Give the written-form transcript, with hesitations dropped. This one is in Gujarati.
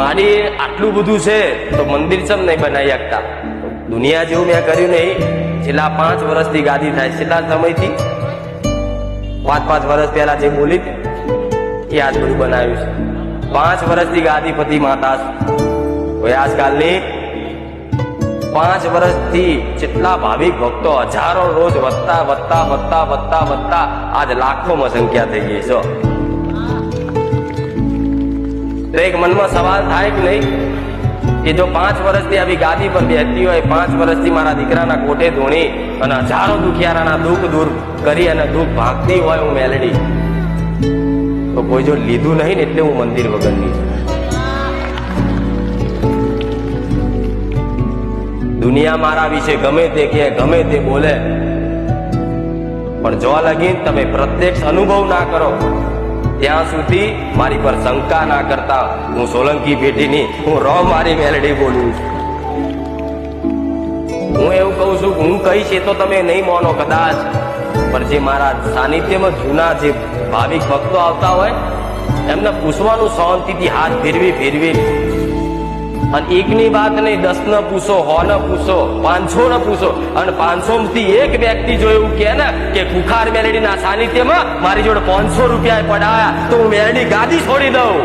મારી આટલું બધું છે તો મંદિર ચમ નહીં બનાવી શકતા? દુનિયા જેવું મેં કર્યું નહીં. છેલ્લા 5 વર્ષથી ગાદી થાય. છેલ્લા સમયથી 5 વર્ષ પહેલા જે બોલી એ આજ બધું બનાવ્યું છે. 5 વર્ષથી ગાદીપતિ માતા છું. આજકાલની 5 વર્ષથી જેટલા ભાવિક ભક્તો હજારો રોજ વધતા વધતા વધતા વધતા વધતા આજ લાખોમાં સંખ્યા થઈ ગઈ છે. તો એક મનમાં સવાલ થાય કે નહીં કે જો 5 વર્ષથી આવી ગાદી પર બેસતી હોય, 5 વર્ષથી મારા દીકરાના કોઠે ધોણી અને હજારો દુખિયારાના દુઃખ દૂર કરી અને દુઃખ ભાગતી હોય હું મેલડી, તો કોઈ જો લીધું નહીં ને એટલે હું મંદિર વગરની છું. દુનિયા મારા વિશે ગમે તે કે ગમે તે બોલે, પણ જો લગીન તમે પ્રત્યક્ષ અનુભવ ના કરો ત્યાં સુધી મારી પર શંકા ના કરતા. હું સોલંકી પેઢીની, હું મારી મેલડી બોલું છું. હું એવું કહું છું કે હું કહીશ એ તો તમે નહીં માનો કદાચ, પણ જે મારા સાનિધ્યમાં જૂના જે ભાવિક ભક્તો આવતા હોય એમને પૂછવાનું શાંતિથી, હાથ ફેરવી અને એકની વાત નહીં 10 ને પૂછો, 100 ને પૂછો, 500 ને પૂછો, અને 500 થી એક વ્યક્તિ જો એવું કહે ને કે ખુખાર મેલડીના સાનિધ્યમાં મારી જોડે 500 રૂપિયા પડાયા તો હું મેલડી ગાદી છોડી દઉં.